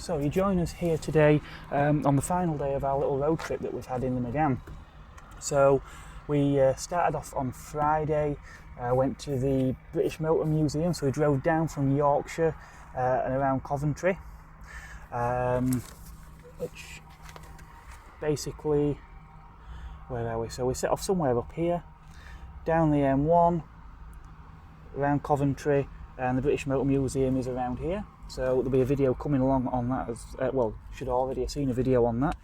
So you join us here today on the final day of our little road trip that we've had in the McGann. So we started off on Friday, went to the British Motor Museum, so we drove down from Yorkshire and around Coventry, which basically, where are we? So we set off somewhere up here, down the M1, around Coventry, and the British Motor Museum is around here. So there'll be a video coming along on that as well. Should already have seen a video on that.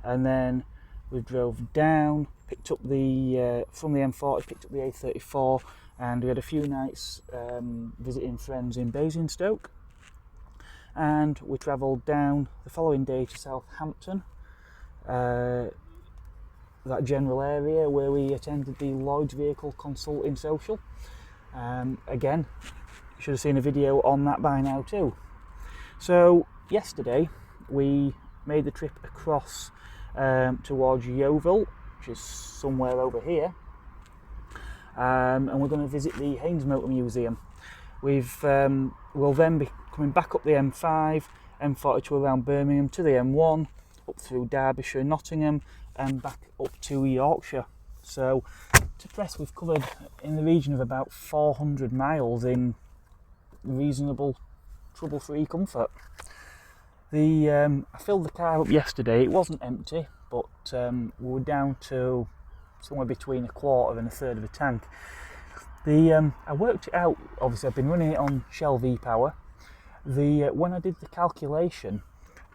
And then we drove down, picked up the from the M40, picked up the A34, and we had a few nights visiting friends in Basingstoke. And we travelled down the following day to Southampton, that general area where we attended the Lloyd Vehicle Consulting Social. Again, should have seen a video on that by now too. So yesterday we made the trip across towards Yeovil, which is somewhere over here, and we're going to visit the Haynes Motor Museum. We'll then be coming back up the M5, M42 around Birmingham to the M1, up through Derbyshire, Nottingham, and back up to Yorkshire. So to press, we've covered in the region of about 400 miles in reasonable, trouble-free comfort. I filled the car up yesterday. It wasn't empty, but we were down to somewhere between a quarter and a third of a tank. I worked it out. Obviously, I've been running it on Shell V-Power. When I did the calculation,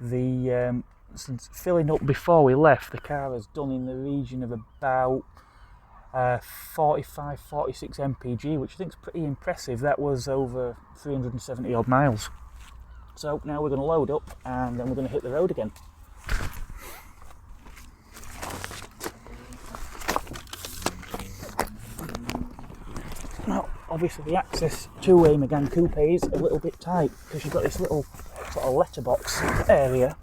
since filling up before we left, the car has done in the region of about 45, 46 mpg, which I think is pretty impressive. That was over 370 odd miles. So now we're going to load up and then we're going to hit the road again. Now, obviously the access to a McGann coupe is a little bit tight because you've got this little sort of letterbox area,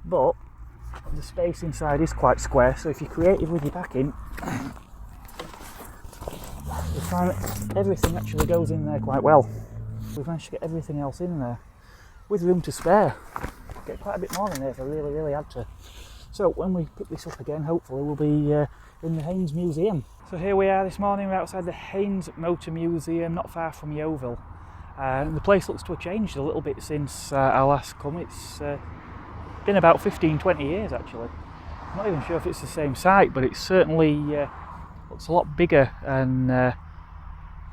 but the space inside is quite square, so if you're creative with your packing, you'll find that everything actually goes in there quite well. We've managed to get everything else in there with room to spare. Get quite a bit more in there if I really had to. So when we pick this up again, hopefully we'll be in the Haynes Museum. So here we are this morning, we're outside the Haynes Motor Museum, not far from Yeovil. The place looks to have changed a little bit since I last come. It's been about 15-20 years actually. I'm not even sure if it's the same site, but it certainly looks a lot bigger and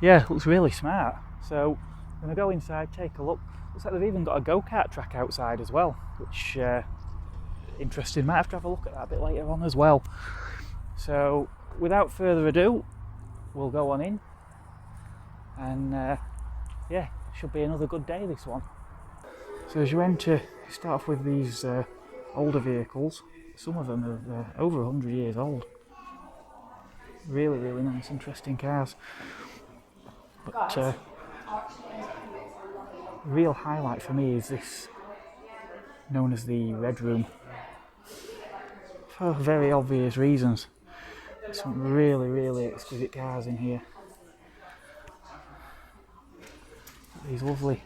yeah, looks really smart. So I'm going to go inside, take a look. Looks like they've even got a go-kart track outside as well, which interesting. Might have to have a look at that a bit later on as well. So without further ado, we'll go on in, and yeah, should be another good day this one. So as you enter, you start off with these older vehicles. Some of them are over 100 years old. Really nice, interesting cars. But real highlight for me is this, known as the Red Room, for very obvious reasons. There's some really exquisite cars in here. These lovely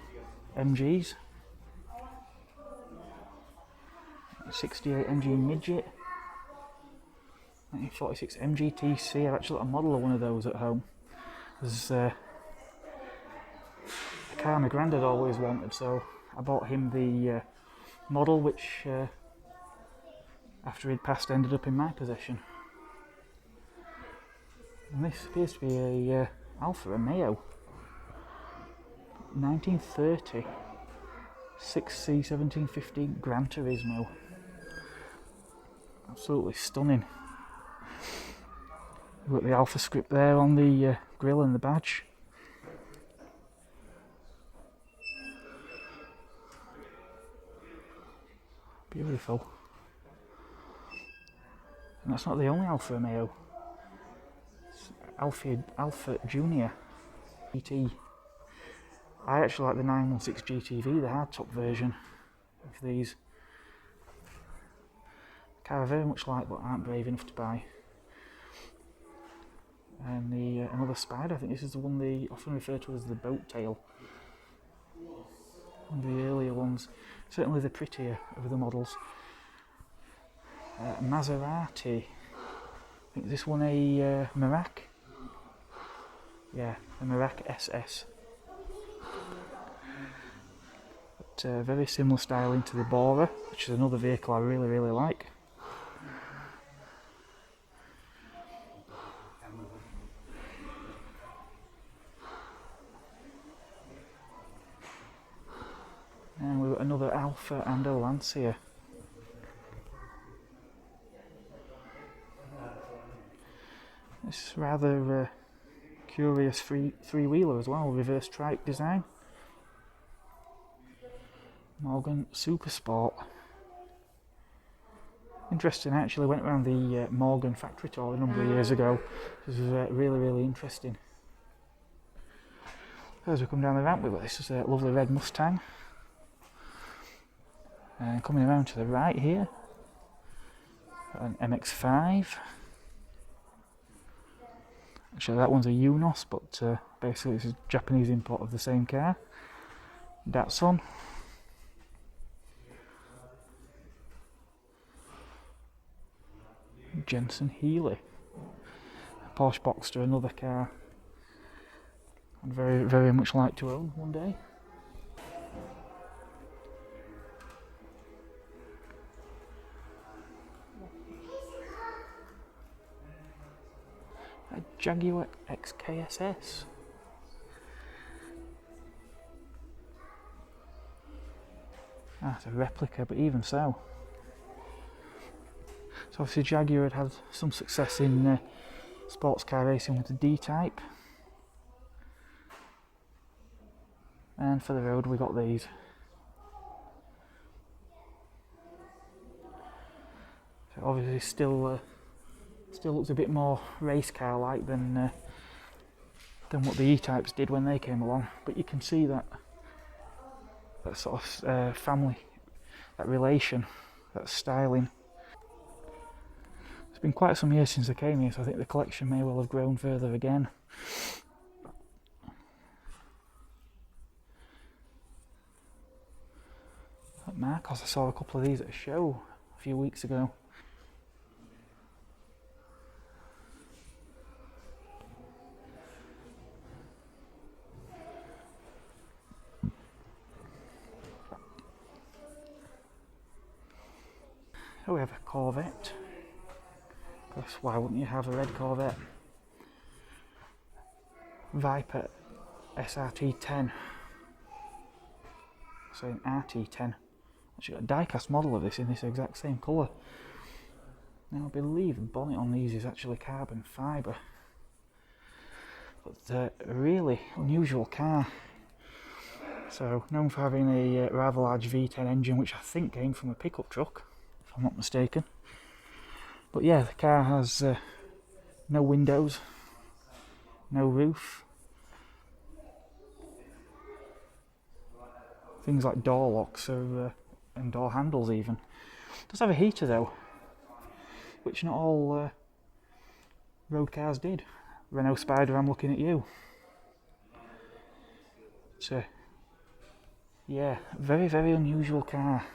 MGs, 68 MG Midget, 1946 MGTC. I've actually got a model of one of those at home. There's a car my granddad always wanted, so I bought him the model, which after he'd passed ended up in my possession. And this appears to be a Alfa Romeo 1930 6C 1715 Gran Turismo. Absolutely stunning. We've got the Alfa script there on the grille and the badge. Beautiful. And that's not the only Alfa Romeo. It's Alfa Junior GT. I actually like the 916 GTV, the hardtop version of these. A car I very much like but aren't brave enough to buy. And another Spider, I think this is the one they often refer to as the boat tail. one of the earlier ones. Certainly the prettier of the models. Maserati. I think this one a Merak. Yeah, a Merak SS. But very similar styling to the Bora, which is another vehicle I really like. And we've got another Alfa and a Lancia. This is rather curious three-wheeler as well, reverse trike design. Morgan Super Sport. Interesting, I actually went around the Morgan factory tour a number of years ago. This was really interesting. As we come down the ramp, we've got this lovely red Mustang. And coming around to the right here, an MX-5. Actually that one's a Unos, but basically it's a Japanese import of the same car. Datsun. Jensen Healey. Porsche Boxster, another car I'd very much like to own one day. A Jaguar XKSS. It's a replica, but even so. So obviously Jaguar had some success in sports car racing with the D-Type. And for the road we got these. So obviously still looks a bit more race car like than what the E-Types did when they came along, but you can see that sort of family, that relation, that styling. It's been quite some years since I came here, so I think the collection may well have grown further again. At Marcos, I saw a couple of these at a show a few weeks ago. Oh, we have a Corvette. Because why wouldn't you have a red Corvette? Viper SRT10. So an RT10. Actually got a die-cast model of this in this exact same colour. Now I believe the bonnet on these is actually carbon fibre. But a really unusual car. So known for having a rather large V10 engine, which I think came from a pickup truck, if I'm not mistaken. But yeah, the car has no windows, no roof. Things like door locks and door handles even. It does have a heater though, which not all road cars did. Renault Spider, I'm looking at you. So yeah, very unusual car.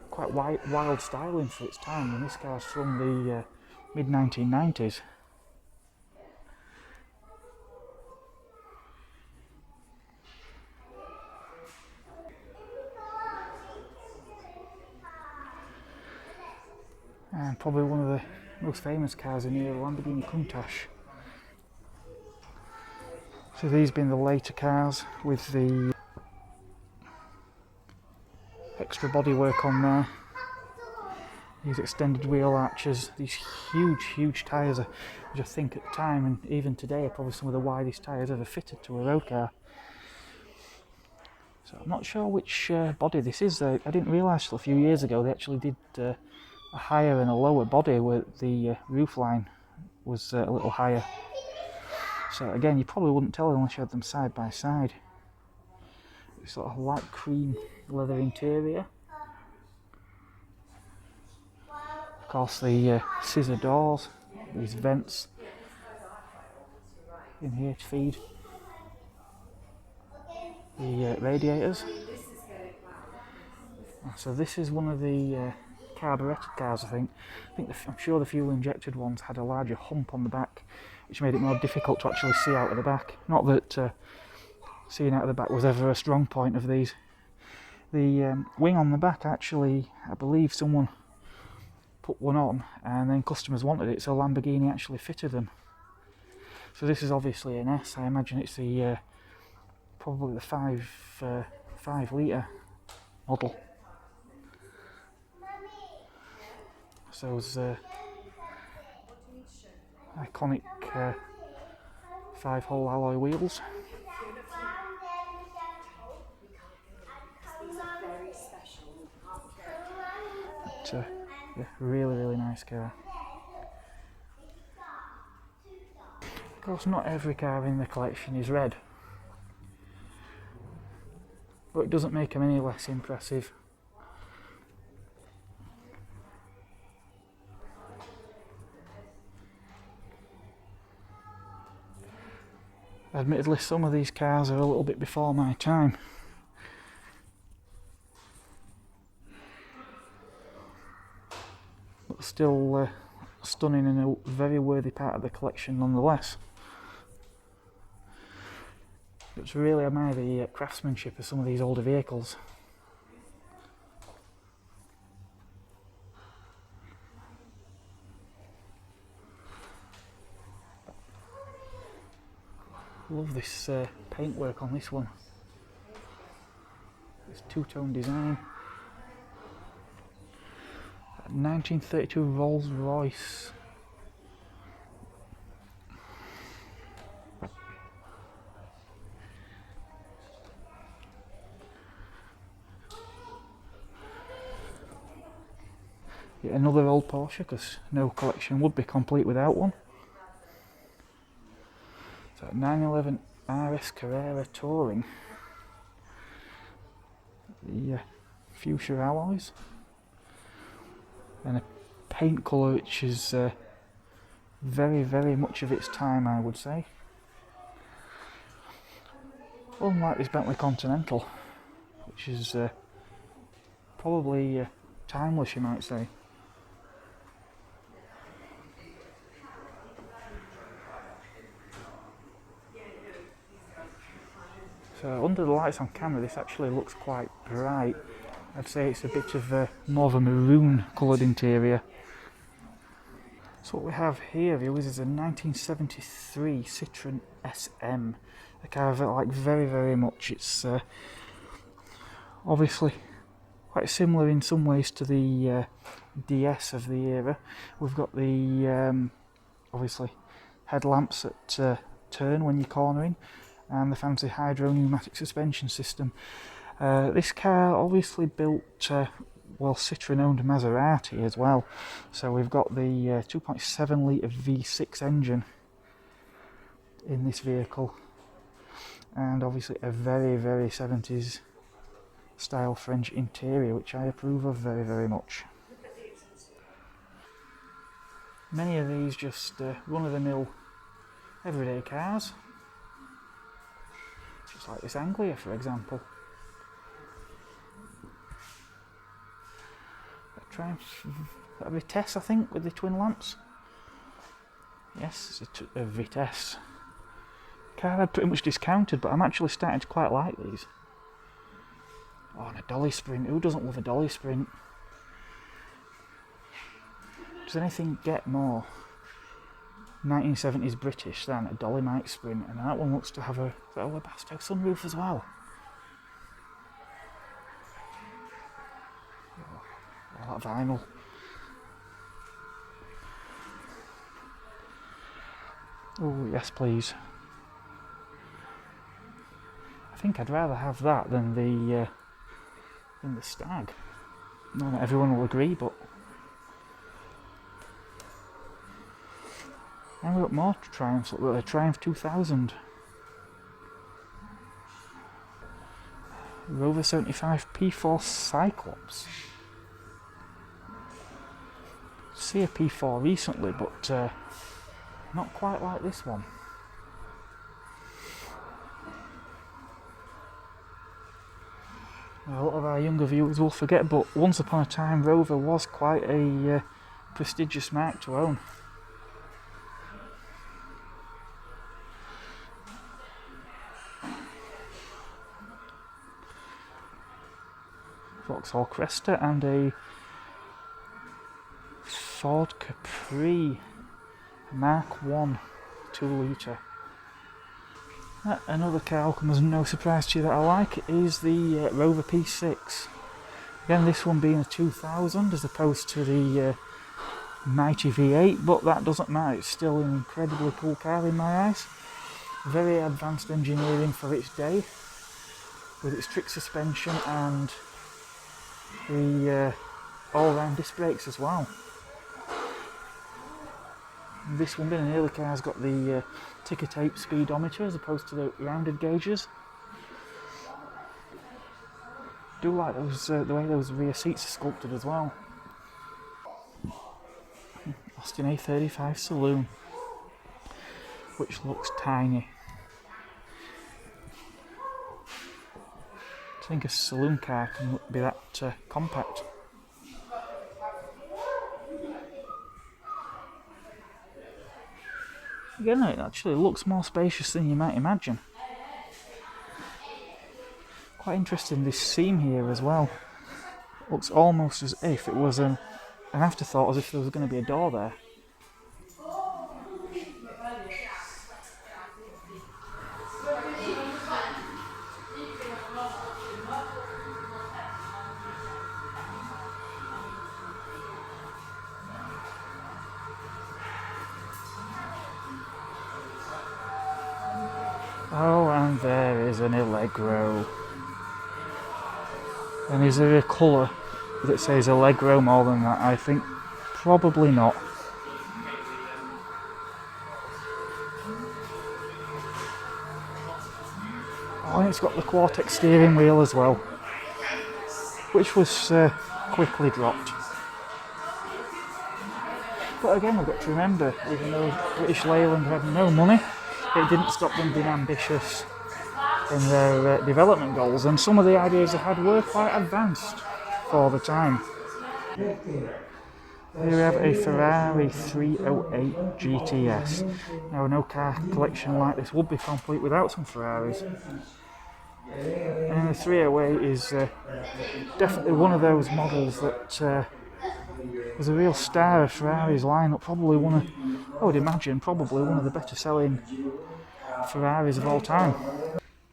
Quite wild styling for its time, and this car's from the mid 1990s. And probably one of the most famous cars in here, Lamborghini Countach. So these being the later cars with the extra bodywork on there. These extended wheel arches, these huge tyres, which I think at the time and even today are probably some of the widest tyres ever fitted to a road car. So I'm not sure which body this is. I didn't realise till a few years ago they actually did a higher and a lower body where the roof line was a little higher. So again, you probably wouldn't tell unless you had them side by side. It's sort of light cream leather interior. Of course the scissor doors, these vents in here to feed the radiators. So this is one of the carburetted cars, I think. I'm sure the fuel injected ones had a larger hump on the back, which made it more difficult to actually see out of the back. Not that seeing out of the back was ever a strong point of these. The wing on the back, actually, I believe someone put one on and then customers wanted it, so Lamborghini actually fitted them. So this is obviously an S. I imagine it's the probably the 5 litre model. So those iconic 5-hole alloy wheels. But, yeah, really nice car. Of course, not every car in the collection is red, but it doesn't make them any less impressive. Admittedly, some of these cars are a little bit before my time. But still stunning and a very worthy part of the collection nonetheless. It's really admire the craftsmanship of some of these older vehicles. Love this paintwork on this one. This two-tone design. 1932 Rolls Royce. Yet another old Porsche, because no collection would be complete without one. So 911 RS Carrera Touring. The fuchsia alloys. And a paint colour which is very much of its time, I would say. Unlike this Bentley Continental, which is probably timeless, you might say. So under the lights on camera, this actually looks quite bright. I'd say it's a bit of more of a maroon coloured interior. So what we have here, viewers, is a 1973 Citroen SM. A car I like very much. It's obviously quite similar in some ways to the DS of the era. We've got the obviously headlamps that turn when you're cornering, and the fancy hydro pneumatic suspension system. This car obviously built, well, Citroen owned Maserati as well. So we've got the 2.7 litre V6 engine in this vehicle, and obviously a very 70s style French interior, which I approve of very much. Many of these just run-of-the-mill everyday cars, just like this Anglia, for example. A Vitesse, I think, with the twin lamps. Yes, it's a Vitesse. Car I'd pretty much discounted, but I'm actually starting to quite like these. Oh, and a dolly sprint. Who doesn't love a dolly sprint? Does anything get more 1970s British than a dolly mic sprint? And that one looks to have a Webasto sunroof as well. Oh, that vinyl. Oh, yes please. I think I'd rather have that than the Stag. No, not everyone will agree, but and we've got more Triumphs. Look, the Triumph 2000, Rover 75 P4 Cyclops. See a P4 recently, but not quite like this one. A lot of our younger viewers will forget, but once upon a time Rover was quite a prestigious marque to own. Vauxhall Cresta and a Ford Capri Mark 1 2 litre. Another car will come as no surprise to you that I like is the Rover P6. Again, this one being a 2000 as opposed to the mighty V8, but that doesn't matter, it's still an incredibly cool car in my eyes. Very advanced engineering for its day, with its trick suspension and the all-round disc brakes as well. This one being an early car has got the ticker tape speedometer as opposed to the rounded gauges. Do like those the way those rear seats are sculpted as well. Austin A35 Saloon, which looks tiny. I think a saloon car can be that compact. Again, it actually looks more spacious than you might imagine. Quite interesting, this seam here as well. Looks almost as if it was an afterthought, as if there was going to be a door there. Oh, and there is an Allegro. And is there a colour that says Allegro more than that? I think probably not. Oh, and it's got the Quartec steering wheel as well, which was quickly dropped. But again, we've got to remember, even though British Leyland had no money, it didn't stop them being ambitious in their development goals, and some of the ideas they had were quite advanced for the time. Here we have a Ferrari 308 GTS. Now, no car collection like this would be complete without some Ferraris. And the 308 is definitely one of those models that was a real star of Ferrari's lineup. Probably one of, I would imagine, probably one of the better selling Ferraris of all time.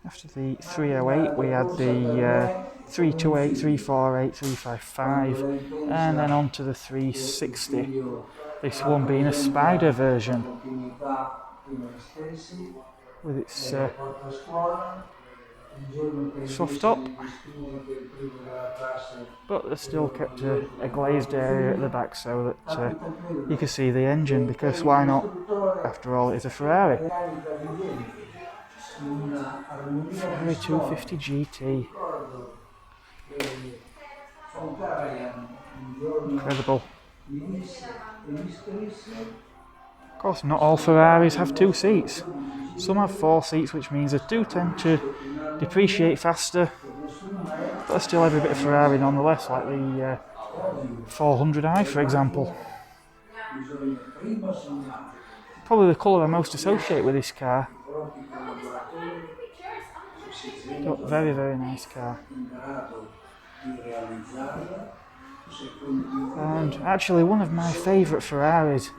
After the 308 we had the 328, 348, 355 and then on to the 360. This one being a Spider version with its soft top, but they still kept a glazed area at the back so that you can see the engine, because why not? After all, it's a Ferrari. Ferrari 250 GT. Incredible. Of course, not all Ferraris have 2 seats. Some have 4 seats, which means they do tend to depreciate faster, but there's still every bit of Ferrari nonetheless, like the 400i for example. Probably the colour I most associate with this car. But very, very nice car. And actually one of my favourite Ferraris,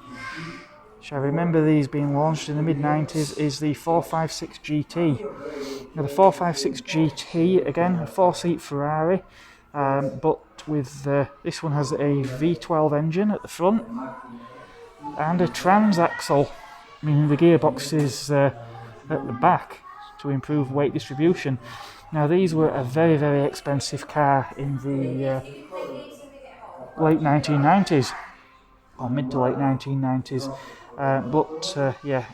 which I remember these being launched in the mid-90s, is the 456 GT. Now the 456 GT, again a 4-seat Ferrari, but with this one has a V12 engine at the front and a transaxle, meaning the gearbox is at the back to improve weight distribution. Now these were a very, very expensive car in the late 1990s, or mid to late 1990s, but yeah,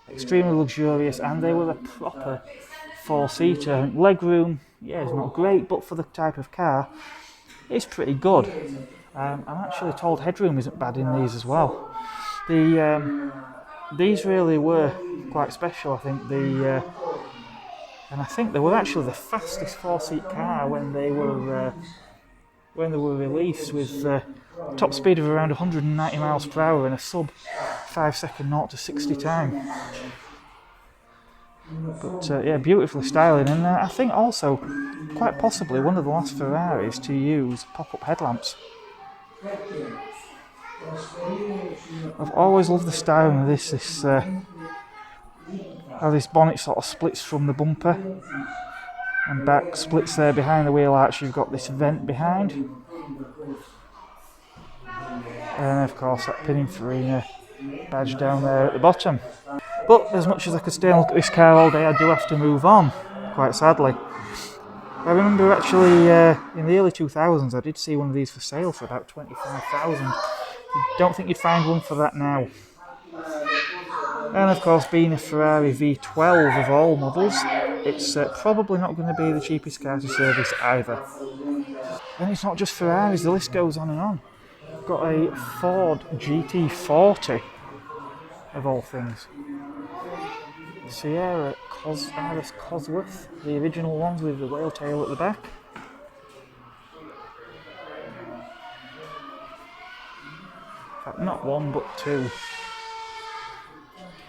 extremely luxurious, and they were a proper 4-seater. Legroom, yeah, is not great, but for the type of car, it's pretty good. I'm actually told headroom isn't bad in these as well. These really were quite special, I think. And I think they were actually the fastest four-seat car when they were released, with top speed of around 190 miles per hour and a sub 5-second 0 to 60 time. But yeah, beautifully styling, and I think also quite possibly one of the last Ferraris to use pop-up headlamps. I've always loved the styling of this how this bonnet sort of splits from the bumper and back, splits there behind the wheel arch. You've got this vent behind, and of course that Pininfarina badge down there at the bottom. But as much as I could stay and look at this car all day, I do have to move on, quite sadly. I remember actually in the early 2000s I did see one of these for sale for about 25,000. Don't think you'd find one for that now. And of course, being a Ferrari V12 of all models, it's probably not going to be the cheapest car to service either. And it's not just Ferraris, the list goes on and on. I've got a Ford GT40 of all things. Sierra RS Cosworth, the original ones with the whale tail at the back. In fact, not one but two.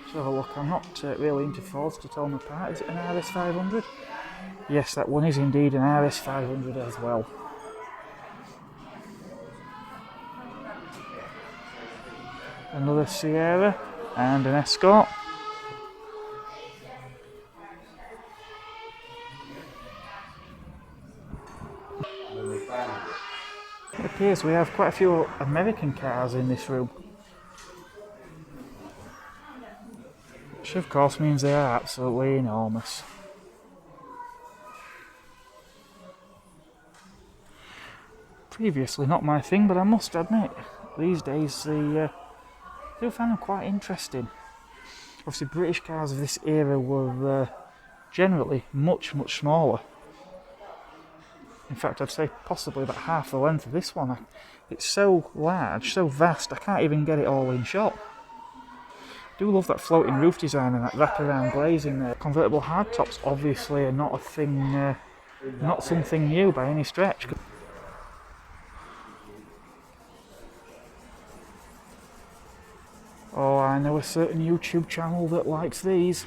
Let's have a look. I'm not really into Fords to tell them apart. Is it an RS500? Yes, that one is indeed an RS500 as well. Another Sierra and an Escort. It appears we have quite a few American cars in this room, which of course means they are absolutely enormous. Previously not my thing, but I must admit, these days I do find them quite interesting. Obviously British cars of this era were generally much smaller. In fact, I'd say possibly about half the length of this one. It's so large, so vast, I can't even get it all in shot. I do love that floating roof design and that wraparound glazing there. Convertible hardtops obviously are not a thing, not something new by any stretch. Oh, I know a certain YouTube channel that likes these.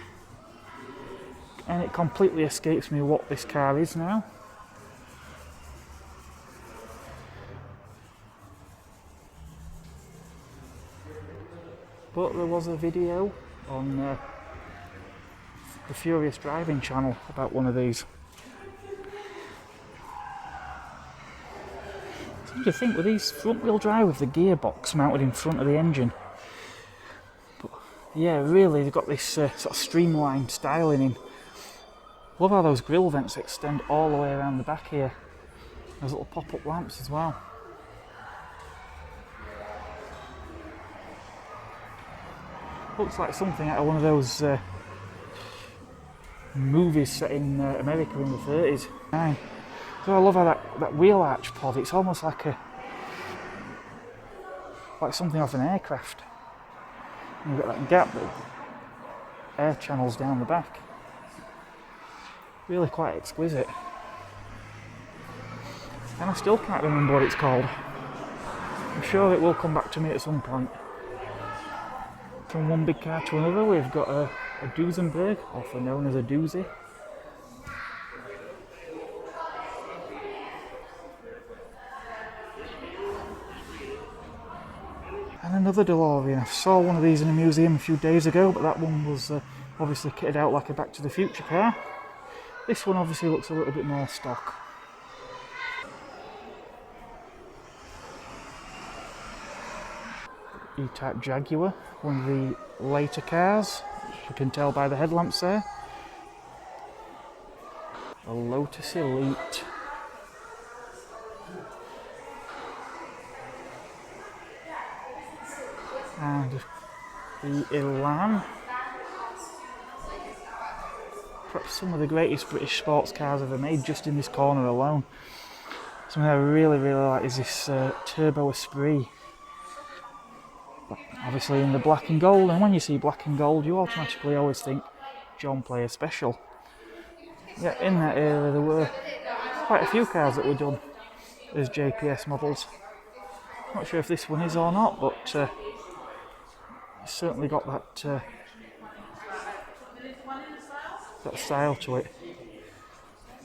And it completely escapes me what this car is now. But there was a video on the Furious Driving channel about one of these. So to think, with these front wheel drive with the gearbox mounted in front of the engine. But yeah, really they've got this sort of streamlined styling in. Love how those grille vents extend all the way around the back here. Those little pop-up lamps as well. Looks like something out of one of those movies set in America in the 30s. So I love how that wheel arch pod, it's almost like something off an aircraft. And you've got that gap that air channels down the back. Really quite exquisite. And I still can't remember what it's called. I'm sure it will come back to me at some point. From one big car to another, we've got a Duesenberg, also known as a doozy. And another DeLorean. I saw one of these in a museum a few days ago, but that one was obviously kitted out like a Back to the Future car. This one obviously looks a little bit more stock. E-Type Jaguar, one of the later cars, you can tell by the headlamps there. A Lotus Elite. And the Elan. Perhaps some of the greatest British sports cars ever made just in this corner alone. Something I really like is this Turbo Esprit. Obviously in the black and gold, and when you see black and gold you automatically always think John Player Special. Yeah, in that area there were quite a few cars that were done as JPS models. Not sure if this one is or not, but it's certainly got that style to it.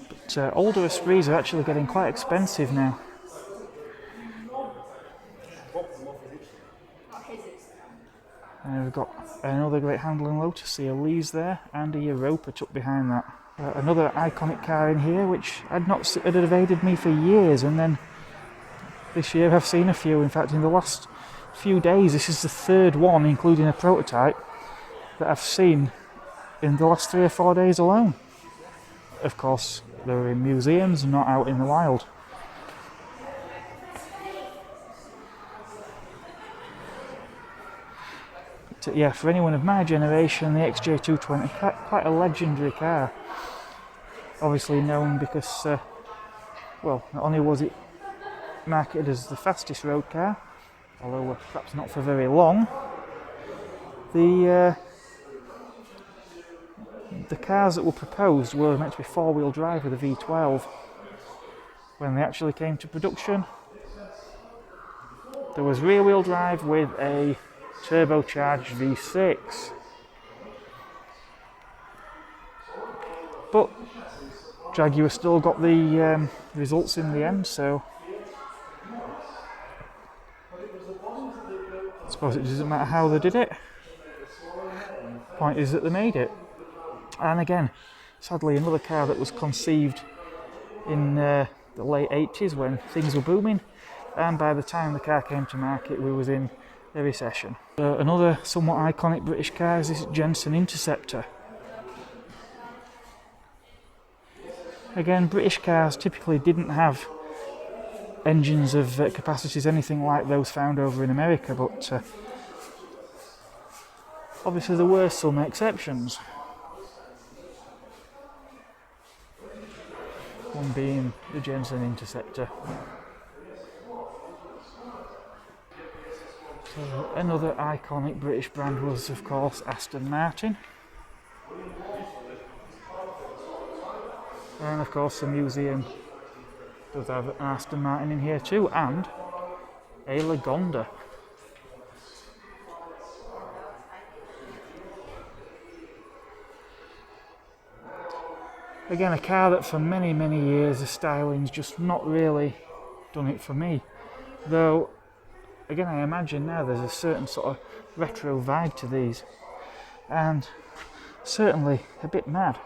But older Esprits are actually getting quite expensive now. And we've got another great handling Lotus, the Elise there, and a Europa tucked behind that. Another iconic car in here, which had evaded me for years, and then this year I've seen a few. In fact, in the last few days, this is the third one, including a prototype, that I've seen in the last 3 or 4 days alone. Of course, they're in museums, not out in the wild. But, yeah, for anyone of my generation, the XJ220, quite a legendary car. Obviously known because, well, not only was it marketed as the fastest road car, although perhaps not for very long, the cars that were proposed were meant to be four-wheel drive with a V12. When they actually came to production, there was rear-wheel drive with a turbocharged V6. But Jaguar still got the results in the end, so I suppose it doesn't matter how they did it. The point is that they made it. And again, sadly, another car that was conceived in the late 80s when things were booming, and by the time the car came to market we was in a recession. Another somewhat iconic British car is this Jensen Interceptor. Again, British cars typically didn't have engines of capacities anything like those found over in America, but obviously there were some exceptions. One being the Jensen Interceptor. So another iconic British brand was, of course, Aston Martin. And of course the museum does have an Aston Martin in here too, and a Lagonda. Again, a car that for many, many years the styling's just not really done it for me. Though, again, I imagine now there's a certain sort of retro vibe to these. And certainly a bit mad.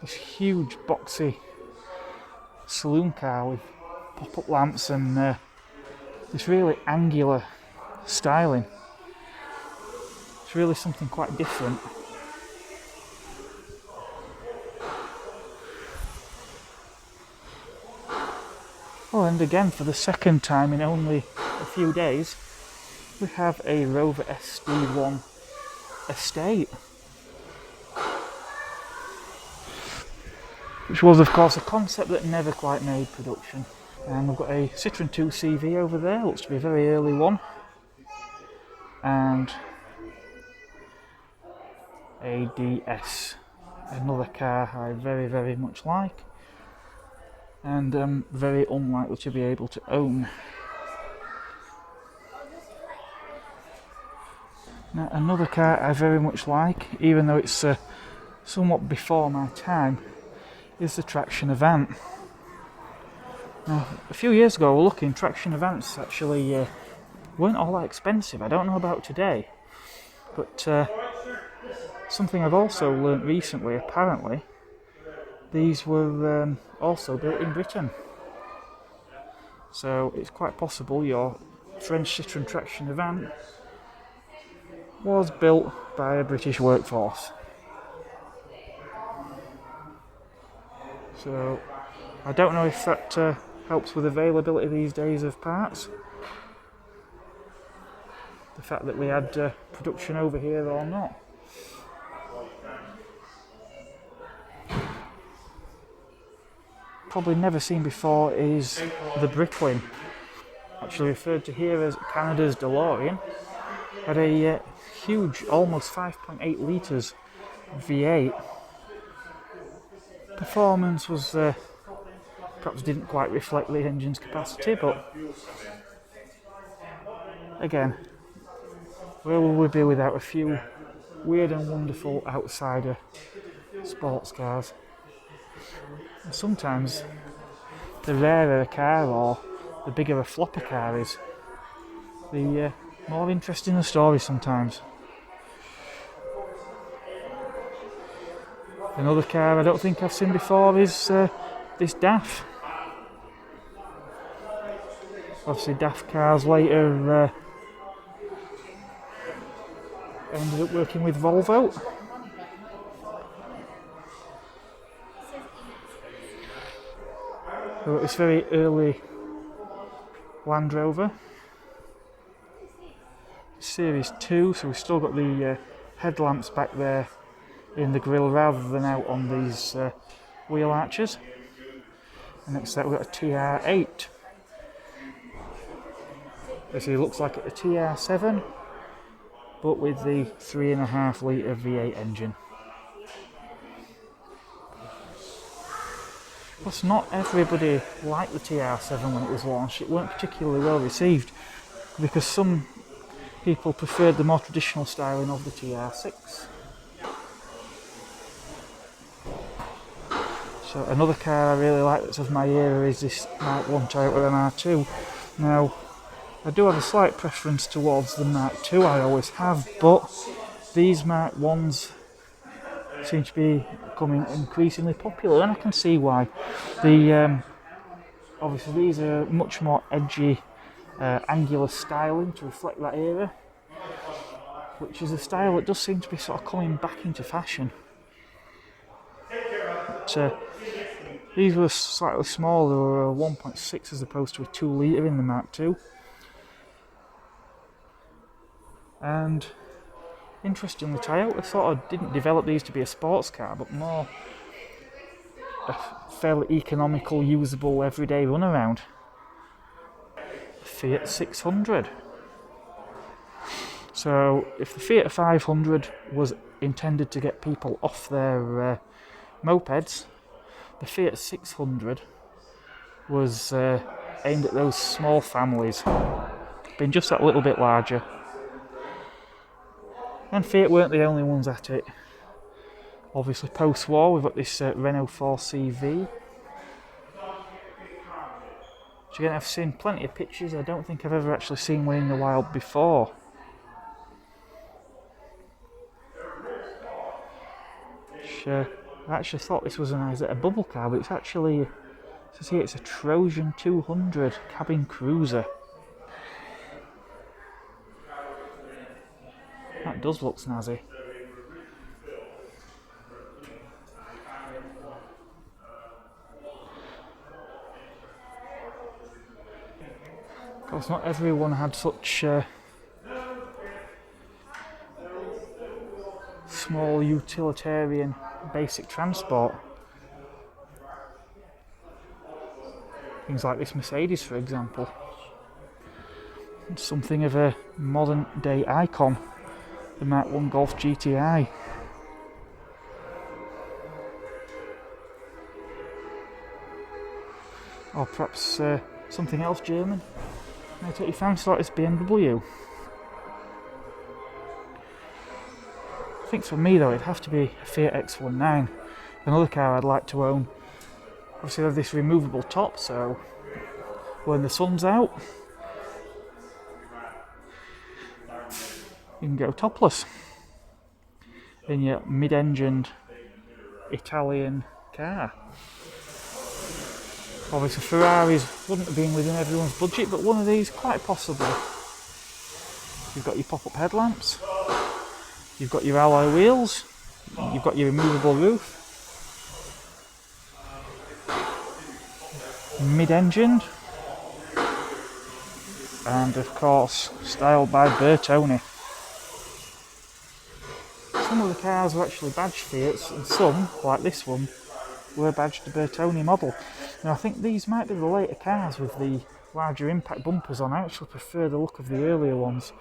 This huge, boxy saloon car with pop-up lamps and this really angular styling. It's really something quite different. Oh, and again, for the second time in only a few days, we have a Rover SD1 Estate. Which was, of course, a concept that never quite made production. And we've got a Citroen 2CV over there, looks to be a very early one. And a DS, another car I very, very much like. And very unlikely to be able to own. Now, another car I very much like, even though it's somewhat before my time, is the Traction Avant. Now, a few years ago, we were looking, Traction Avants actually weren't all that expensive. I don't know about today, but something I've also learnt recently, apparently, these were also built in Britain. So it's quite possible your French Citroen Traction Avant was built by a British workforce. So I don't know if that helps with availability these days of parts. The fact that we had production over here or not. Probably never seen before is the Bricklin, actually referred to here as Canada's DeLorean. Had a huge, almost 5.8 litres V8. Performance was perhaps didn't quite reflect the engine's capacity, but again, where will we be without a few weird and wonderful outsider sports cars? And sometimes the rarer a car or the bigger a flopper car is, the more interesting the story sometimes. Another car I don't think I've seen before is this DAF. Obviously DAF cars later ended up working with Volvo. So it was very early Land Rover. Series 2, so we've still got the headlamps back there in the grille rather than out on these wheel arches. And next to that we've got a TR8. This looks like a TR7, but with the 3.5 litre V8 engine. Plus, not everybody liked the TR7 when it was launched. It weren't particularly well received because some people preferred the more traditional styling of the TR6. So another car I really like that's of my era is this Mark 1 Toyota MR2. Now, I do have a slight preference towards the Mark II, I always have, but these Mark 1s seem to be becoming increasingly popular, and I can see why. Obviously these are much more edgy, angular styling to reflect that era, which is a style that does seem to be sort of coming back into fashion. But, these were slightly smaller, they were a 1.6 as opposed to a 2 litre in the Mark II. And interestingly, Toyota sort of didn't develop these to be a sports car, but more a fairly economical, usable, everyday runaround. Fiat 600. So, if the Fiat 500 was intended to get people off their mopeds, the Fiat 600 was aimed at those small families, being just that little bit larger. And Fiat weren't the only ones at it. Obviously, post-war, we've got this Renault 4CV. Which again, I've seen plenty of pictures. I don't think I've ever actually seen one in the wild before. I actually thought this was a bubble car, but it's actually, it says here, it's a Trojan 200 cabin cruiser. That does look snazzy. Of course, not everyone had such small utilitarian basic transport. Things like this Mercedes, for example. It's something of a modern day icon, the Mark 1 Golf GTI. Or perhaps something else German. May take your fancy like this BMW. I think for me though, it'd have to be a Fiat X19. Another car I'd like to own. Obviously, they have this removable top, so when the sun's out, you can go topless in your mid-engined Italian car. Obviously, Ferraris wouldn't have been within everyone's budget, but one of these quite possibly. You've got your pop-up headlamps, you've got your alloy wheels, you've got your removable roof, mid-engined, and of course styled by Bertone. Some of the cars were actually badged Fiats, and some, like this one, were badged the Bertone model. Now I think these might be the later cars with the larger impact bumpers on. I actually prefer the look of the earlier ones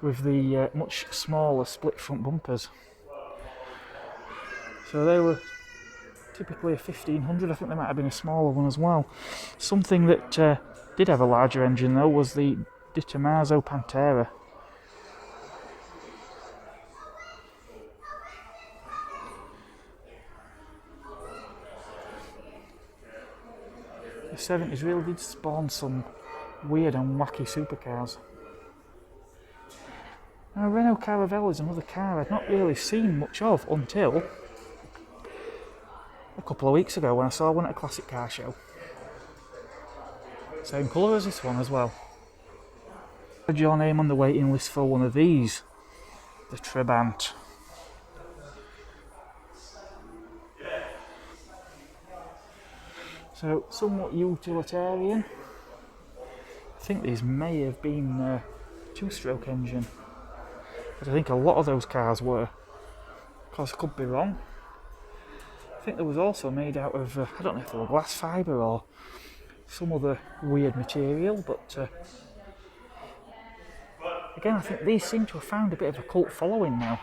with the much smaller split front bumpers. So they were typically a 1500. I think there might have been a smaller one as well. Something that did have a larger engine though was the Di Tommaso Pantera. The 70s really did spawn some weird and wacky supercars. Now, Renault Caravelle is another car I'd not really seen much of until a couple of weeks ago when I saw one at a classic car show. Same colour as this one as well. Had your name on the waiting list for one of these, the Trabant. So, somewhat utilitarian. I think these may have been a two-stroke engine, but I think a lot of those cars were. Of course, I could be wrong. I think there was also made out of, I don't know if they were glass fibre or some other weird material, but again, I think these seem to have found a bit of a cult following now.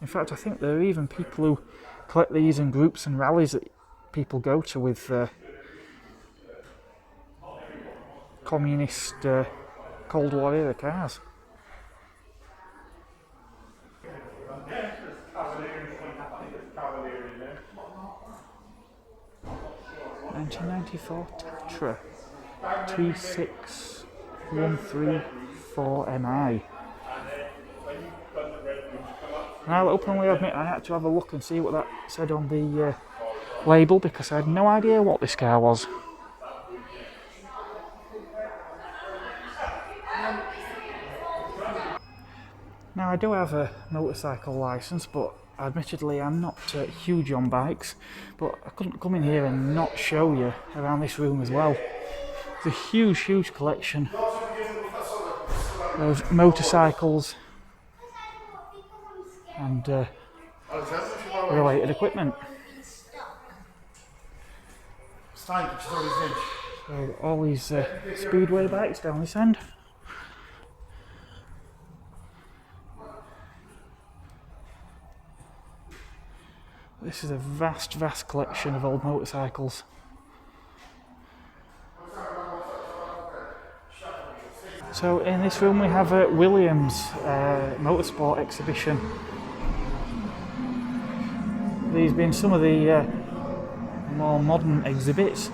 In fact, I think there are even people who collect these in groups and rallies that people go to with communist Cold War era cars. (1994) Tatra T6134MI. And I'll openly admit I had to have a look and see what that said on the label, because I had no idea what this car was. Now, I do have a motorcycle licence, but admittedly I'm not huge on bikes, but I couldn't come in here and not show you around this room as well. There's a huge collection of motorcycles and related equipment. So all these speedway bikes down this end. This is a vast collection of old motorcycles. So in this room we have a Williams motorsport exhibition. These being some of the more modern exhibits.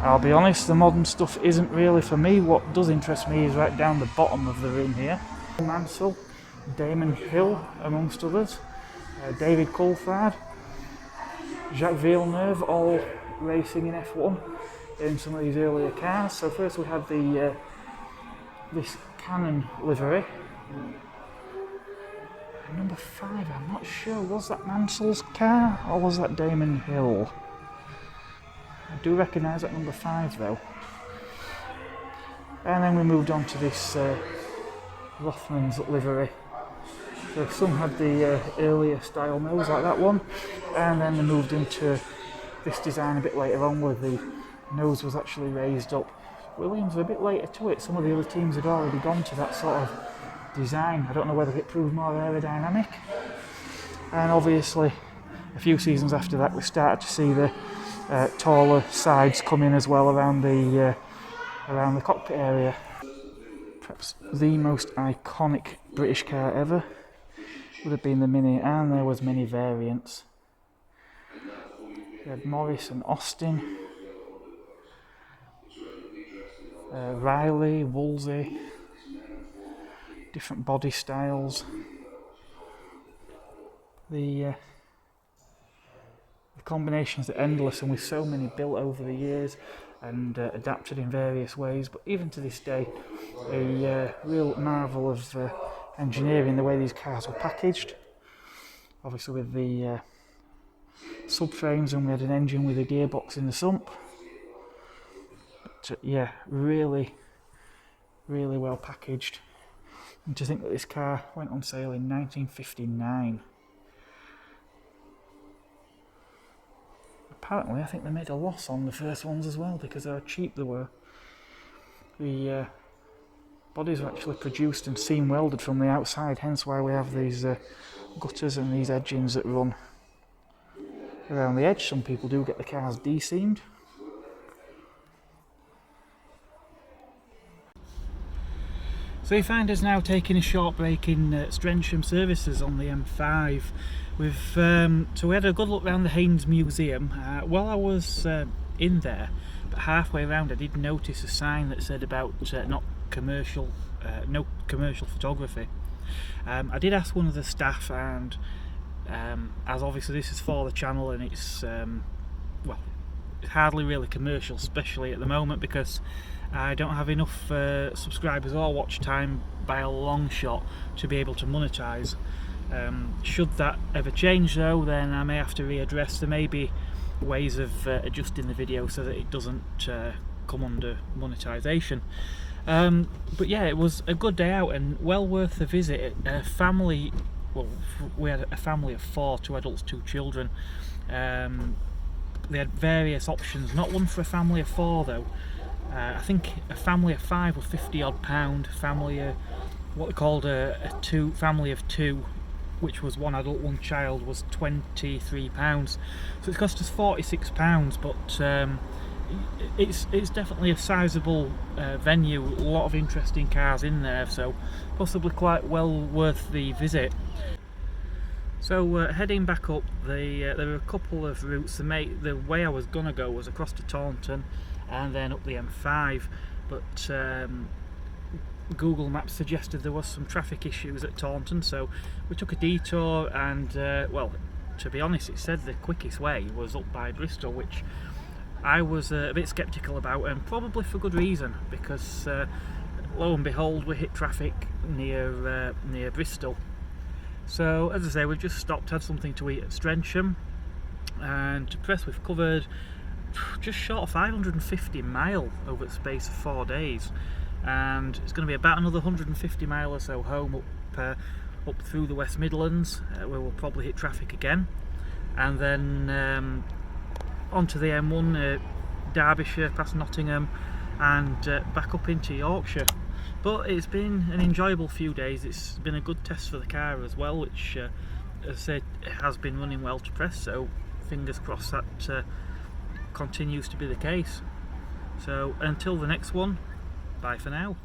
I'll be honest, the modern stuff isn't really for me. What does interest me is right down the bottom of the room here. Mansell, Damon Hill amongst others, David Coulthard, Jacques Villeneuve, all racing in F1 in some of these earlier cars. So first we had the this Canon livery. Number 5, I'm not sure, was that Mansell's car or was that Damon Hill? I do recognise that number 5 though. And then we moved on to this Rothman's livery. So some had the earlier style nose like that one, and then they moved into this design a bit later on where the nose was actually raised up. Williams were a bit later to it. Some of the other teams had already gone to that sort of design. I don't know whether it proved more aerodynamic. And obviously a few seasons after that we started to see the taller sides come in as well around the cockpit area. Perhaps the most iconic British car ever would have been the Mini, and there was many variants. We had Morris and Austin, Riley, Woolsey, different body styles. The combinations are endless, and with so many built over the years and adapted in various ways, but even to this day a real marvel of engineering, the way these cars were packaged. Obviously with the subframes, and we had an engine with a gearbox in the sump. But yeah, really well packaged. And to think that this car went on sale in 1959. Apparently I think they made a loss on the first ones as well because of how cheap they were. The bodies are actually produced and seam welded from the outside, hence why we have these gutters and these edgings that run around the edge. Some people do get the cars de-seamed. So you find us now taking a short break in Strensham services on the M5. So we had a good look around the Haynes Museum. While I was in there, but halfway around, I did notice a sign that said about no commercial photography. I did ask one of the staff, and as obviously this is for the channel and it's well, it's hardly really commercial, especially at the moment because I don't have enough subscribers or watch time by a long shot to be able to monetize. Should that ever change though, then I may have to readdress. There may be ways of adjusting the video so that it doesn't come under monetization. But yeah, it was a good day out and well worth the visit. We had a family of 4, 2 adults, 2 children. They had various options, not one for a family of 4 though. I think a family of 5 was £50 odd, what they called a family of 2, which was 1 adult, 1 child, was £23. So it cost us £46, but it's definitely a sizable venue, a lot of interesting cars in there, so possibly quite well worth the visit. So heading back up, there were a couple of routes. The way I was going to go was across to Taunton and then up the M5, but Google Maps suggested there was some traffic issues at Taunton, so we took a detour and well, to be honest, it said the quickest way was up by Bristol, which I was a bit sceptical about, and probably for good reason, because lo and behold we hit traffic near Bristol. So as I say, we've just stopped, had something to eat at Strensham, and to press we've covered just short of 550 mile over the space of 4 days, and it's going to be about another 150 mile or so home up through the West Midlands, where we'll probably hit traffic again, and then onto the M1, Derbyshire past Nottingham, and back up into Yorkshire. But it's been an enjoyable few days. It's been a good test for the car as well, which as I said, has been running well to press, so fingers crossed that continues to be the case. So until the next one, bye for now.